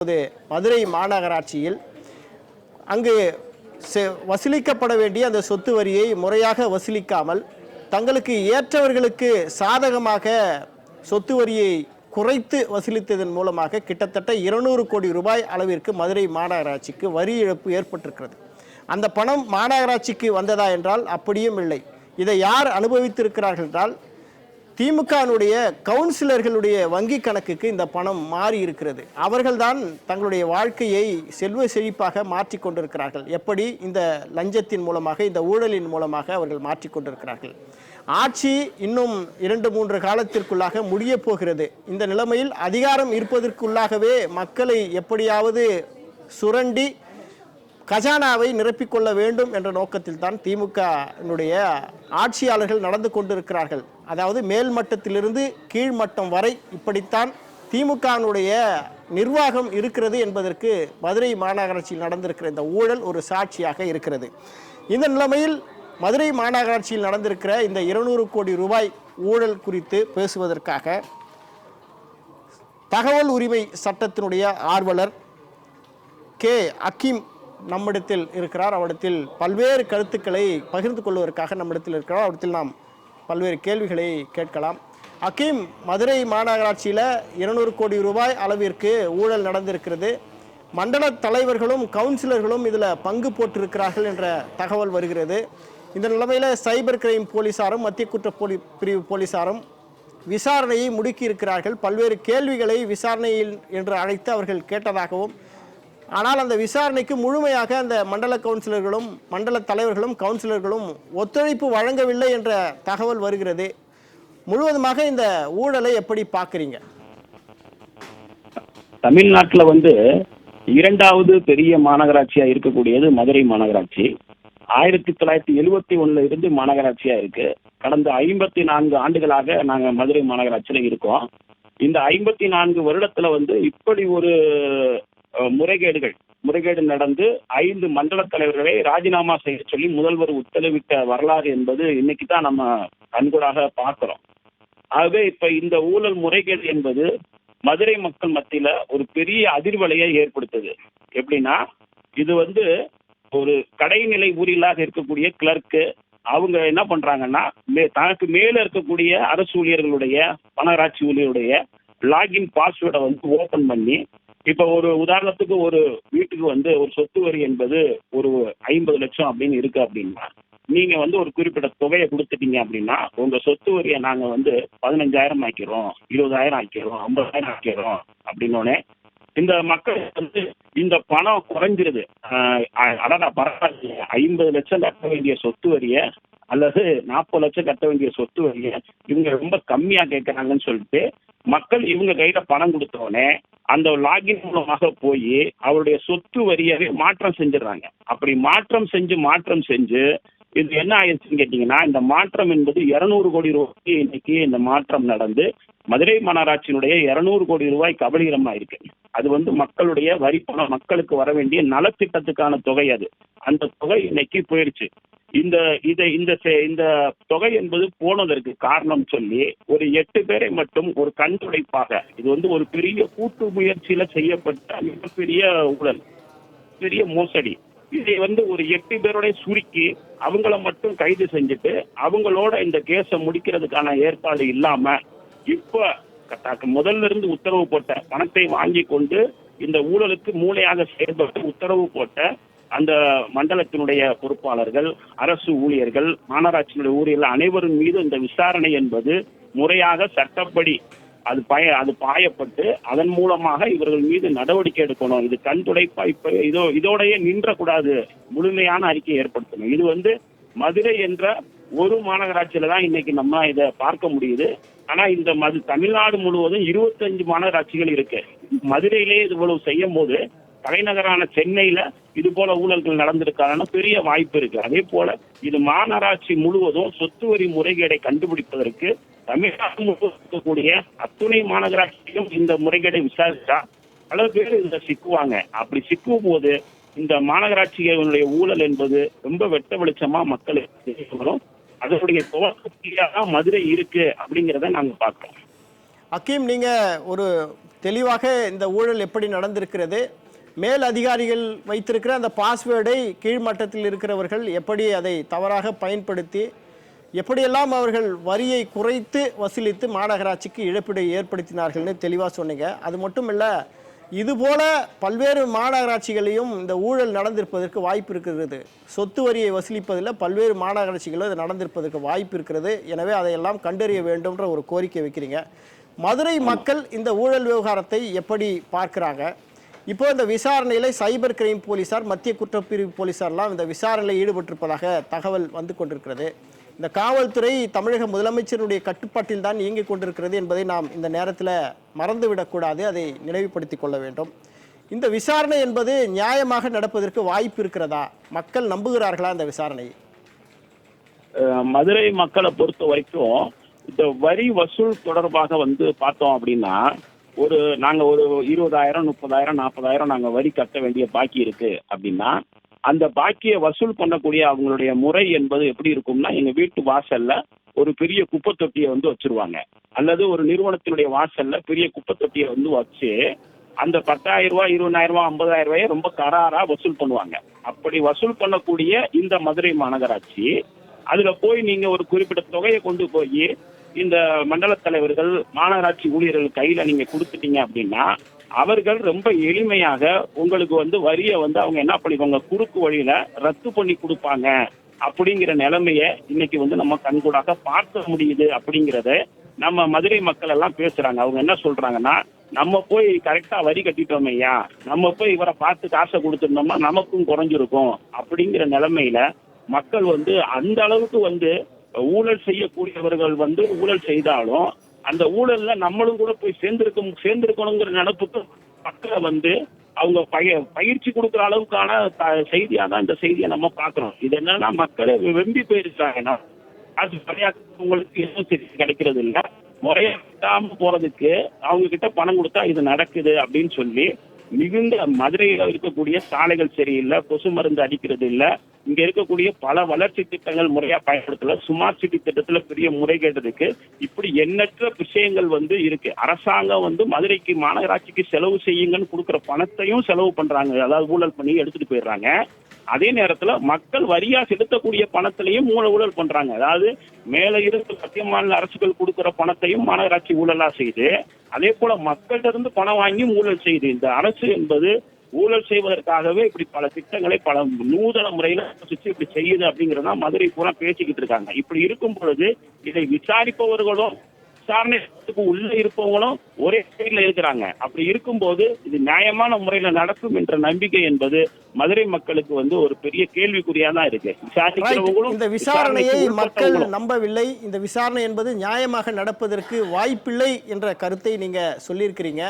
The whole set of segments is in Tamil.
மதுரை மாநகராட்சியில் அங்கு வசூலிக்கப்பட வேண்டிய அந்த சொத்து வரியை முறையாக வசூலிக்காமல் தங்களுக்கு ஏற்றவர்களுக்கு சாதகமாக சொத்து வரியை குறைத்து வசூலித்ததன் மூலமாக கிட்டத்தட்ட 200 கோடி ரூபாய் அளவிற்கு மதுரை மாநகராட்சிக்கு வரி இழப்பு ஏற்பட்டிருக்கிறது. அந்த பணம் மாநகராட்சிக்கு வந்ததா என்றால் அப்படியும் இல்லை. இதை யார் அனுபவித்திருக்கிறார்கள் என்றால் திமுகனுடைய கவுன்சிலர்களுடைய வங்கி கணக்குக்கு இந்த பணம் மாறி இருக்கிறது. அவர்கள்தான் தங்களுடைய வாழ்க்கையை செல்வ செழிப்பாக மாற்றி கொண்டிருக்கிறார்கள். எப்படி? இந்த லஞ்சத்தின் மூலமாக, இந்த ஊழலின் மூலமாக அவர்கள் மாற்றி கொண்டிருக்கிறார்கள். ஆட்சி இன்னும் 2-3 காலத்திற்குள்ளாக முடிய போகிறது. இந்த நிலைமையில் அதிகாரம் இருப்பதற்குள்ளாகவே மக்களை எப்படியாவது சுரண்டி கஜானாவை நிரப்பிக்கொள்ள வேண்டும் என்ற நோக்கத்தில் தான் திமுகனுடைய ஆட்சியாளர்கள் நடந்து கொண்டிருக்கிறார்கள். அதாவது மேல் மட்டத்திலிருந்து கீழ்மட்டம் வரை இப்படித்தான் திமுகனுடைய நிர்வாகம் இருக்கிறது என்பதற்கு மதுரை மாநகராட்சியில் நடந்திருக்கிற இந்த ஊழல் ஒரு சாட்சியாக இருக்கிறது. இந்த நிலைமையில் மதுரை மாநகராட்சியில் நடந்திருக்கிற இந்த 200 கோடி ரூபாய் ஊழல் குறித்து பேசுவதற்காக தகவல் உரிமை சட்டத்தினுடைய ஆர்வலர் கே. அக்கீம் நம்மிடத்தில் இருக்கிறார். அவரிடத்தில் பல்வேறு கருத்துக்களை பகிர்ந்து கொள்வதற்காக நம்மிடத்தில் இருக்கிறார். அவரிடத்தில் நாம் பல்வேறு கேள்விகளை கேட்கலாம். அக்கீம், மதுரை மாநகராட்சியில் 200 கோடி ரூபாய் அளவிற்கு ஊழல் நடந்திருக்கிறது. மண்டல தலைவர்களும் கவுன்சிலர்களும் இதில் பங்கு போட்டிருக்கிறார்கள் என்ற தகவல் வருகிறது. இந்த நிலைமையில் சைபர் கிரைம் போலீஸாரும் மத்திய குற்ற பிரிவு போலீஸாரும் விசாரணையை முடுக்கி இருக்கிறார்கள். பல்வேறு கேள்விகளை விசாரணையில் என்று அழைத்து அவர்கள் கேட்டதாகவும், ஆனால் அந்த விசாரணைக்கு முழுமையாக அந்த மண்டல கவுன்சிலர்களும் மண்டல தலைவர்களும் கவுன்சிலர்களும் ஒத்துழைப்பு வழங்கவில்லை என்ற தகவல் வருகிறது. முழுவதுமாக இந்த ஊழலை எப்படி பார்க்குறீங்க? தமிழ்நாட்டில் இரண்டாவது பெரிய மாநகராட்சியா இருக்கக்கூடியது மதுரை மாநகராட்சி. 1971 இருந்து மாநகராட்சியா இருக்கு. கடந்த 54 ஆண்டுகளாக நாங்கள் மதுரை மாநகராட்சியில இருக்கோம். இந்த 54 வருடத்துல இப்படி ஒரு முறைகேடு நடந்து 5 மண்டல தலைவர்களை ராஜினாமா செய்ய சொல்லி முதல்வர் உத்தரவிட்ட வரலாறு என்பது இன்னைக்கு தான் நம்ம கண்கூடாக பார்க்கிறோம். ஆகவே இப்ப இந்த ஊழல் முறைகேடு என்பது மதுரை மக்கள் மத்தியில ஒரு பெரிய அதிர்வலையை ஏற்படுத்துது. எப்படின்னா, இது ஒரு கடைநிலை ஊழியர்களாக இருக்கக்கூடிய கிளர்க்கு அவங்க என்ன பண்றாங்கன்னா, தனக்கு மேல இருக்கக்கூடிய அரசு ஊழியர்களுடைய மாநகராட்சி ஊழியருடைய லாகின் பாஸ்வேர்டை ஓபன் பண்ணி, இப்ப ஒரு உதாரணத்துக்கு ஒரு வீட்டுக்கு ஒரு சொத்து வரி என்பது ஒரு 50 லட்சம் அப்படின்னு இருக்கு அப்படின்னா, நீங்க ஒரு குறிப்பிட்ட தொகையை கொடுத்துட்டீங்க அப்படின்னா உங்க சொத்து வரியை நாங்க 15,000 ஆக்கிறோம், 20,000 ஆக்கிறோம், 50,000 ஆக்கிறோம் அப்படின்னோடனே இந்த மக்கள் இந்த பணம் குறைஞ்சிருது. அதான் பரவாயில்ல, 50 லட்சம் கட்ட வேண்டிய சொத்து வரிய அல்லது 40 லட்சம் கட்ட வேண்டிய சொத்து வரிய இவங்க ரொம்ப கம்மியா கேட்கறாங்கன்னு சொல்லிட்டு மக்கள் இவங்க கையில பணம் கொடுத்தோடனே அந்த லாகின் மூலமாக போய் அவருடைய சொத்து வரியவே மாற்றம் செஞ்சிடறாங்க. அப்படி மாற்றம் செஞ்சு இது என்ன ஆயிடுச்சுன்னு கேட்டீங்கன்னா, இந்த மாற்றம் என்பது 200 கோடி ரூபாய்க்கு இன்னைக்கு இந்த மாற்றம் நடந்து மதுரை மாநகராட்சியினுடைய 200 கோடி ரூபாய் கபலீகரமா இருக்கு. அது மக்களுடைய வரி பணம், மக்களுக்கு வர வேண்டிய நலத்திட்டத்துக்கான தொகை. அது அந்த தொகை இன்னைக்கு போயிடுச்சு. இந்த தொகை என்பது போனதற்கு காரணம் சொல்லி ஒரு 8 பேரை மட்டும் ஒரு கண்துடைப்பாக, இது ஒரு பெரிய கூட்டு முயற்சியில செய்யப்பட்ட மிகப்பெரிய ஊழல், பெரிய மோசடி. இதை ஒரு 8 பேரோட சுருக்கி அவங்கள மட்டும் கைது செஞ்சுட்டு அவங்களோட இந்த கேஸை முடிக்கிறதுக்கான ஏற்பாடு இல்லாம இப்ப முதல்ல இருந்து உத்தரவு போட்ட பணத்தை வாங்கி கொண்டு இந்த ஊழலுக்கு மூளையாக செயல்பட்டு உத்தரவு போட்ட அந்த மண்டலத்தினுடைய பொறுப்பாளர்கள், அரசு ஊழியர்கள், மாநகராட்சியினுடைய ஊழியர்கள் அனைவரும் மீது இந்த விசாரணை என்பது முறையாக சட்டப்படி அது பாயப்பட்டு அதன் மூலமாக இவர்கள் மீது நடவடிக்கை எடுக்கணும். இது கண் துடைப்பா இப்ப இதோடைய நின்றக்கூடாது, முழுமையான அறிக்கை ஏற்படுத்தணும். இது மதுரை என்ற ஒரு மாநகராட்சியில தான் இன்னைக்கு நம்ம இதை பார்க்க முடியுது. ஆனா இந்த தமிழ்நாடு முழுவதும் 25 மாநகராட்சிகள் இருக்கு. மதுரையிலேயே இவ்வளவு செய்யும் போது தலைநகரான சென்னையில இது போல ஊழல்கள் நடந்திருக்கான பெரிய வாய்ப்பு இருக்கு. அதே போல இது மாநகராட்சி முழுவதும் சொத்து வரி முறைகேடை கண்டுபிடிப்பதற்கு தமிழ்நாடு முழுவதும் இருக்கக்கூடிய அத்துணை மாநகராட்சியும் இந்த முறைகேடை விசாரிச்சா பல பேர் இதுல சிக்குவாங்க. அப்படி சிக்கும் போது இந்த மாநகராட்சிகளுடைய ஊழல் என்பது ரொம்ப வெட்ட வெளிச்சமா மக்களுக்கு வரும். அதனுடைய துவக்கத்திலேயே மதுரை இருக்கு அப்படிங்கிறத நாங்க பார்க்கிறோம். அக்கீம், நீங்க ஒரு தெளிவாக இந்த ஊழல் எப்படி நடந்திருக்கிறது, மேல் அதிகாரிகள் வைத்திருக்கிற அந்த பாஸ்வேர்டை கீழ்மட்டத்தில் இருக்கிறவர்கள் எப்படி அதை தவறாக பயன்படுத்தி எப்படியெல்லாம் அவர்கள் வரியை குறைத்து வசூலித்து மாநகராட்சிக்கு இழப்பீடை ஏற்படுத்தினார்கள்னு தெளிவாக சொன்னீங்க. அது மட்டும் இல்லை, இதுபோல பல்வேறு மாநகராட்சிகளையும் இந்த ஊழல் நடந்திருப்பதற்கு வாய்ப்பு இருக்கிறது. சொத்து வரியை வசூலிப்பதில் பல்வேறு மாநகராட்சிகளும் இது நடந்திருப்பதற்கு வாய்ப்பு இருக்கிறது. எனவே அதையெல்லாம் கண்டறிய வேண்டும்ன்ற ஒரு கோரிக்கை வைக்கிறீங்க. மதுரை மக்கள் இந்த ஊழல் விவகாரத்தை எப்படி பார்க்குறாங்க? இப்போ இந்த விசாரணையில் சைபர் கிரைம் போலீசார், மத்திய குற்றப்பிரிவு போலீசார்லாம் இந்த விசாரணையில் ஈடுபட்டிருப்பதாக தகவல் வந்து கொண்டிருக்கிறது. இந்த காவல்துறை தமிழக முதலமைச்சருடைய கட்டுப்பாட்டில் தான் இயங்கிக் கொண்டிருக்கிறது என்பதை நாம் இந்த நேரத்தில் மறந்துவிடக்கூடாது, அதை நினைவுபடுத்திக் கொள்ள வேண்டும். இந்த விசாரணை என்பது நியாயமாக நடப்பதற்கு வாய்ப்பு இருக்கிறதா? மக்கள் நம்புகிறார்களா இந்த விசாரணை? மதுரை மக்களை பொறுத்த வரைக்கும் இந்த வரி வசூல் தொடர்பாக பார்த்தோம் அப்படின்னா, நாங்க ஒரு 20,000, 30,000, 40,000 நாங்க வரி கட்ட வேண்டிய பாக்கி இருக்கு அப்படின்னா, அந்த பாக்கியை வசூல் பண்ணக்கூடிய அவங்களுடைய முறை என்பது எப்படி இருக்கும்னா, எங்க வீட்டு வாசல்ல ஒரு பெரிய குப்பை தொட்டியை வச்சிருவாங்க, அல்லது ஒரு நிறுவனத்தினுடைய வாசல்ல பெரிய குப்பை தொட்டியை வச்சு அந்த 10,000 ரூபாய், 20,000 ரூபாய், 50,000 ரூபாயை ரொம்ப கராரா வசூல் பண்ணுவாங்க. அப்படி வசூல் பண்ணக்கூடிய இந்த மதுரை மாநகராட்சி அதுல போய் நீங்க ஒரு குறிப்பிட்ட தொகையை கொண்டு போய் இந்த மண்டல தலைவர்கள், மாநகராட்சி ஊழியர்கள் கையில நீங்க கொடுத்துட்டீங்க அப்படின்னா, அவர்கள் ரொம்ப எளிமையாக உங்களுக்கு வரியை அவங்க என்ன பண்ணிப்பாங்க, குறுக்கு வழியில ரத்து பண்ணி கொடுப்பாங்க. அப்படிங்கிற நிலைமைய இன்னைக்கு நம்ம கண்கூடாக பார்க்க முடியுது. அப்படிங்கறத நம்ம மதுரை மக்கள் எல்லாம் பேசுறாங்க. அவங்க என்ன சொல்றாங்கன்னா, நம்ம போய் கரெக்டா வரி கட்டிட்டோம் ஐயா, நம்ம போய் இவரை பார்த்து காசை கொடுத்துருந்தோம்னா நமக்கும் குறைஞ்சிருக்கும். அப்படிங்கிற நிலைமையில மக்கள் அந்த அளவுக்கு ஊழல் செய்யக்கூடியவர்கள் ஊழல் செய்தாலும் அந்த ஊழல்ல நம்மளும் கூட போய் சேர்ந்திருக்கணுங்கிற நினைப்புக்கு மக்களை அவங்க பயிற்சி கொடுக்குற அளவுக்கான செய்தியா தான் இந்த செய்தியை நம்ம பாக்குறோம். இது என்னன்னா, மக்களே வெம்பி போயிருக்காங்க. அது உங்களுக்கு எதுவும் கிடைக்கிறது இல்ல, முறையா கிட்டாம போறதுக்கு அவங்க கிட்ட பணம் கொடுத்தா இது நடக்குது அப்படின்னு சொல்லி மிகுந்த மதுரையில இருக்கக்கூடிய சாலைகள் சரியில்லை, கொசு மருந்து அடிக்கிறது இல்ல, இங்க இருக்கக்கூடிய பல வளர்ச்சி திட்டங்கள் முறையா பயன்படுத்தல, ஸ்மார்ட் சிட்டி திட்டத்துல பெரிய முறைகேடு இருக்கு. இப்படி எண்ணற்ற விஷயங்கள் இருக்கு. அரசாங்கம் மதுரைக்கு, மாநகராட்சிக்கு செலவு செய்யுங்கன்னு கொடுக்குற பணத்தையும் செலவு பண்றாங்க, அதாவது ஊழல் பண்ணி எடுத்துட்டு போயிடுறாங்க. அதே நேரத்துல மக்கள் வரியா செலுத்தக்கூடிய பணத்திலையும் ஊழல் பண்றாங்க. அதாவது மேல இருந்து மத்திய மாநில அரசுகள் கொடுக்கிற பணத்தையும் மாநகராட்சி ஊழலா செய்து, அதே போல மக்கள்கிட்ட இருந்து பணம் வாங்கி ஊழல் செய்து இந்த அரசு என்பது ஊழல் செய்வதற்காகவே இப்படி பல திட்டங்களை பல நூதன முறையில இப்படி செய்யுது அப்படிங்கறத மதுரை பூரா பேசிக்கிட்டு இருக்காங்க. இப்படி இருக்கும் பொழுது இதை விசாரிப்பவர்களும் விசாரணைக்கு உள்ள இருப்பவங்களும் ஒரே சைட்ல இருக்கிறாங்க. அப்படி இருக்கும்போது இது நியாயமான முறையில நடக்கும் என்ற நம்பிக்கை என்பது மதுரை மக்களுக்கு ஒரு பெரிய கேள்விக்குறியா தான் இருக்கு. இந்த விசாரணையை மக்கள் நம்பவில்லை. இந்த விசாரணை என்பது நியாயமாக நடப்பதற்கு வாய்ப்பில்லை என்ற கருத்தை நீங்க சொல்லியிருக்கிறீங்க.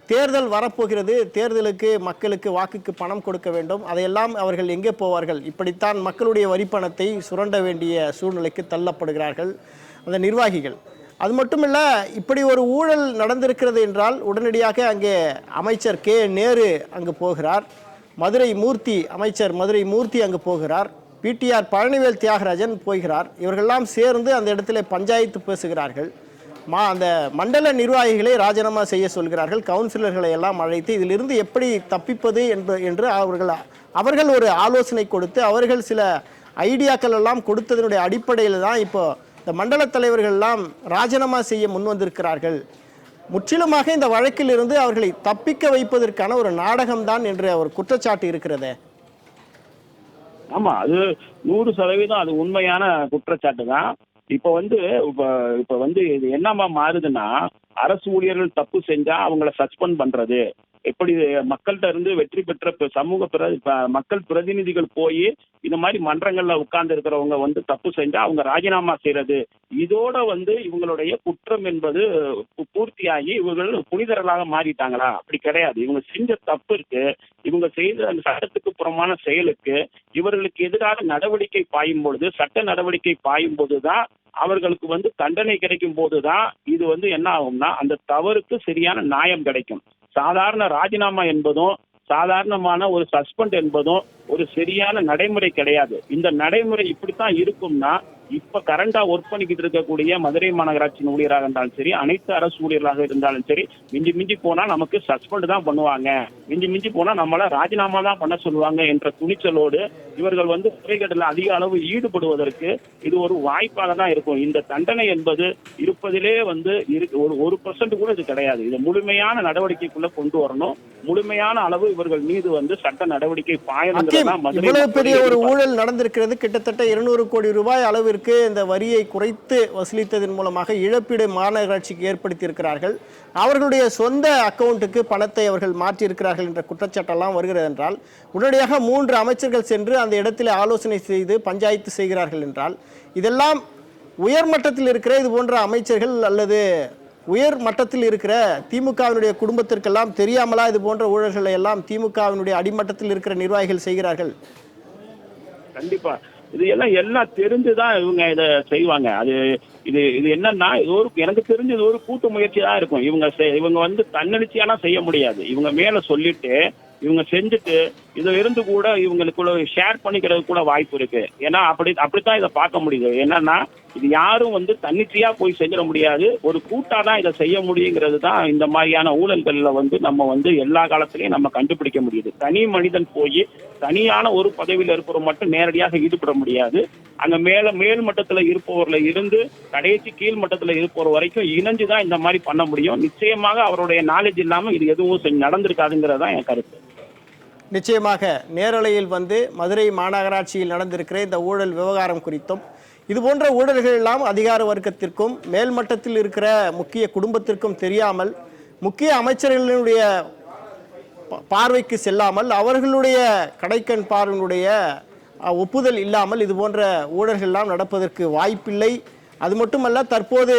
தேர்தல் வரப்போகிறது, தேர்தலுக்கு மக்களுக்கு வாக்குக்கு பணம் கொடுக்க வேண்டும், அதையெல்லாம் அவர்கள் எங்கே போவார்கள்? இப்படித்தான் மக்களுடைய வரிப்பணத்தை சுரண்ட வேண்டிய சூழ்நிலைக்கு தள்ளப்படுகிறார்கள் அந்த நிர்வாகிகள். அது மட்டுமில்ல, இப்படி ஒரு ஊழல் நடந்திருக்கிறது என்றால் உடனடியாக அங்கே அமைச்சர் கே நேரு அங்கு போகிறார், அமைச்சர் மதுரை மூர்த்தி அங்கு போகிறார், பிடிஆர் பழனிவேல் தியாகராஜன் போகிறார். இவர்களெல்லாம் சேர்ந்து அந்த இடத்துல பஞ்சாயத்து பேசுகிறார்கள். அந்த மண்டல நிர்வாகிகளை ராஜினாமா செய்ய சொல்கிறார்கள். கவுன்சிலர்களை எல்லாம் அழைத்து இதிலிருந்து எப்படி தப்பிப்பது என்று அவர்கள் ஒரு ஆலோசனை கொடுத்து அவர்கள் சில ஐடியாக்கள் எல்லாம் கொடுத்ததனுடைய அடிப்படையில் தான் இப்போ இந்த மண்டல தலைவர்கள் எல்லாம் ராஜினாமா செய்ய முன் வந்திருக்கிறார்கள். முற்றிலுமாக இந்த வழக்கில் இருந்து அவர்களை தப்பிக்க வைப்பதற்கான ஒரு நாடகம்தான் என்ற ஒரு குற்றச்சாட்டு இருக்கிறது. ஆமா, அது 100% அது உண்மையான குற்றச்சாட்டு தான். இப்ப இது என்னமா மாறுதுன்னா, அரசு ஊழியர்கள் தப்பு செஞ்சா அவங்கள சஸ்பெண்ட் பண்றது, எப்படி மக்கள்கிட்ட இருந்து வெற்றி பெற்ற மக்கள் பிரதிநிதிகள் போய் இந்த மாதிரி மன்றங்கள்ல உட்கார்ந்து இருக்கிறவங்க தப்பு செஞ்சா அவங்க ராஜினாமா செய்யறது, இதோட இவங்களுடைய குற்றம் என்பது பூர்த்தியாகி இவர்கள் புனிதர்களாக மாறிட்டாங்களா? அப்படி கிடையாது. இவங்க செஞ்ச தப்பு இருக்கு, இவங்க செய்த அந்த சட்டத்துக்கு புறமான செயலுக்கு இவர்களுக்கு எதிராக நடவடிக்கை பாயும் பொழுது, சட்ட நடவடிக்கை பாயும் போதுதான் அவர்களுக்கு தண்டனை கிடைக்கும் போதுதான் இது என்ன ஆகும்னா அந்த தவறுக்கு சரியான நியாயம் கிடைக்கும். சாதாரண ராஜினாமா என்பதும் சாதாரணமான ஒரு சஸ்பெண்ட் என்பதும் ஒரு சரியான நடைமுறை கிடையாது. இந்த நடைமுறை இப்படித்தான் இருக்கும்னா இப்ப கரண்டா ஒர்க் பண்ணிக்கிட்டு இருக்கக்கூடிய மதுரை மாநகராட்சியின் ஊழியராக இருந்தாலும் சரி, அனைத்து அரசு ஊழியர்களாக இருந்தாலும் சரி, மிஞ்சி மிஞ்சி போனா நமக்கு சஸ்பெண்ட் தான் பண்ணுவாங்க, மிஞ்சி மிஞ்சி போனா நம்மள ராஜினாமா தான் பண்ண சொல்லுவாங்க என்ற துணிச்சலோடு இவர்கள் முறைகேட்டில் அதிக அளவு ஈடுபடுவதற்கு இது ஒரு வாய்ப்பாக தான் இருக்கும். இந்த தண்டனை என்பது இருப்பதிலே ஒரு % கூட இது கிடையாது. இது முழுமையான நடவடிக்கைக்குள்ள கொண்டு வரணும். முழுமையான அளவு இவர்கள் மீது சட்ட நடவடிக்கை பாயணும். இவ்வளவு பெரிய ஒரு ஊழல் நடந்திருக்கிறது. கிட்டத்தட்ட 200 கோடி ரூபாய் அளவிற்கு இந்த வரியை குறைத்து வசூலித்ததன் மூலமாக இழப்பீடு மாநகராட்சிக்கு ஏற்படுத்தி இருக்கிறார்கள். அவர்களுடைய சொந்த அக்கவுண்ட்டுக்கு பணத்தை அவர்கள் மாற்றியிருக்கிறார்கள் என்ற குற்றச்சாட்டெல்லாம் வருகிறது என்றால், உடனடியாக 3 அமைச்சர்கள் சென்று அந்த இடத்தில் ஆலோசனை செய்து பஞ்சாயத்து செய்கிறார்கள் என்றால், இதெல்லாம் உயர் மட்டத்தில் இருக்கிற இது போன்ற அமைச்சர்கள் அல்லது உயர் மட்டத்தில் இருக்கிற திமுகவினுடைய குடும்பத்திற்கெல்லாம் தெரியாமலா இது போன்ற ஊழல்களை எல்லாம் திமுகவினுடைய அடிமட்டத்தில் இருக்கிற நிர்வாகிகள் செய்கிறார்கள்? கண்டிப்பா இது எல்லாம் தெரிஞ்சுதான் இவங்க இதை செய்வாங்க. இது என்னன்னா, எனக்கு தெரிஞ்சது ஒரு கூட்டு முயற்சி தான் இருக்கும். இவங்க தன்னெழுச்சியானா செய்ய முடியாது. இவங்க மேல சொல்லிட்டு இவங்க செஞ்சுட்டு இதை இருந்து கூட இவங்களுக்குள்ள ஷேர் பண்ணிக்கிறது கூட வாய்ப்பு இருக்கு. ஏன்னா அப்படித்தான் இதை பார்க்க முடியுது. என்னன்னா, இது யாரும் தன்னிச்சையா போய் செஞ்சிட முடியாது, ஒரு கூட்டா தான் இதை செய்ய முடியுங்கிறது தான் இந்த மாதிரியான ஊழல்கள்ல நம்ம எல்லா காலத்திலையும் நம்ம கண்டுபிடிக்க முடியுது. தனி மனிதன் போய் தனியான ஒரு பதவியில் இருப்பவர் மட்டும் நேரடியாக ஈடுபட முடியாது. அங்க மேல் மட்டத்துல இருப்பவர்ல இருந்து கடைசி கீழ் மட்டத்துல இருப்பவர் வரைக்கும் இணைஞ்சுதான் இந்த மாதிரி பண்ண முடியும். நிச்சயமாக அவருடைய நாலேஜ் இல்லாம இது எதுவும் நடந்திருக்காதுங்கிறது தான் என் கருத்து. நிச்சயமாக நேரலையில் மதுரை மாநகராட்சியில் நடந்திருக்கிற இந்த ஊழல் விவகாரம் குறித்தும், இது போன்ற ஊழல்கள் எல்லாம் அதிகார வர்க்கத்திற்கும் மேல்மட்டத்தில் இருக்கிற முக்கிய குடும்பத்திற்கும் தெரியாமல், முக்கிய அமைச்சர்களுடைய பார்வைக்கு செல்லாமல், அவர்களுடைய கடைக்கண் பார்வையினுடைய ஒப்புதல் இல்லாமல் இது போன்ற ஊழல்கள்லாம் நடப்பதற்கு வாய்ப்பில்லை. அது மட்டுமல்ல, தற்போது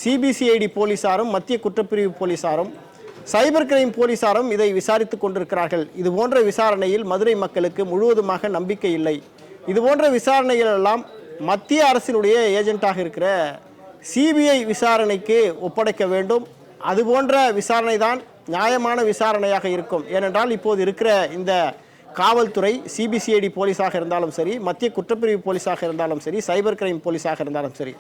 சிபிசிஐடி போலீசாரும் மத்திய குற்றப்பிரிவு போலீசாரும் சைபர் கிரைம் போலீசாரும் இதை விசாரித்து கொண்டிருக்கிறார்கள். இது போன்ற விசாரணையில் மதுரை மக்களுக்கு முழுவதுமாக நம்பிக்கை இல்லை. இது போன்ற விசாரணைகள் எல்லாம் மத்திய அரசினுடைய ஏஜென்ட்டாக இருக்கிற சிபிஐ விசாரணைக்கு ஒப்படைக்க வேண்டும். அது போன்ற விசாரணை தான் நியாயமான விசாரணையாக இருக்கும். ஏனென்றால் இப்போது இருக்கிற இந்த காவல்துறை சிபிசிஐடி போலீஸாக இருந்தாலும் சரி, மத்திய குற்றப்பிரிவு போலீஸாக இருந்தாலும் சரி, சைபர் கிரைம் போலீஸாக இருந்தாலும் சரி,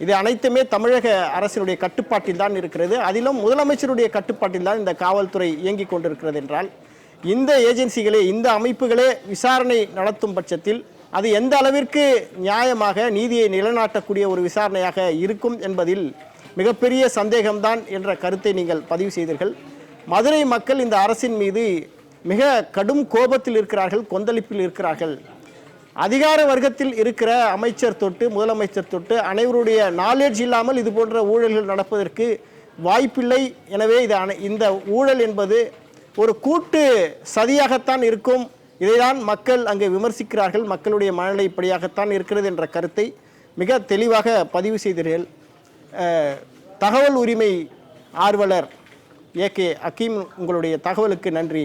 இது அனைத்துமே தமிழக அரசினுடைய கட்டுப்பாட்டில் தான் இருக்கிறது. அதிலும் முதலமைச்சருடைய கட்டுப்பாட்டில் தான் இந்த காவல்துறை இயங்கிக் கொண்டிருக்கிறது என்றால், இந்த ஏஜென்சிகளே, இந்த அமைப்புகளே விசாரணை நடத்தும் பட்சத்தில் அது எந்த அளவிற்கு நியாயமாக நீதியை நிலைநாட்டக்கூடிய ஒரு விசாரணையாக இருக்கும் என்பதில் மிகப்பெரிய சந்தேகம்தான் என்ற கருத்தை நீங்கள் பதிவு செய்தீர்கள். மதுரை மக்கள் இந்த அரசின் மீது மிக கடும் கோபத்தில் இருக்கிறார்கள், கொந்தளிப்பில் இருக்கிறார்கள். அதிகார வர்க்கத்தில் இருக்கிற அமைச்சர் தொட்டு முதலமைச்சர் தொட்டு அனைவருடைய நாலேஜ் இல்லாமல் இது போன்ற ஊழல்கள் நடப்பதற்கு வாய்ப்பில்லை. எனவே இந்த ஊழல் என்பது ஒரு கூட்டு சதியாகத்தான் இருக்கும். இதைதான் மக்கள் அங்கே விமர்சிக்கிறார்கள். மக்களுடைய மனநிலை இப்படியாகத்தான் இருக்கிறது என்ற கருத்தை மிக தெளிவாக பதிவு செய்தீர்கள். தகவல் உரிமை ஆர்வலர் AK அக்கீம், உங்களுடைய தகவலுக்கு நன்றி.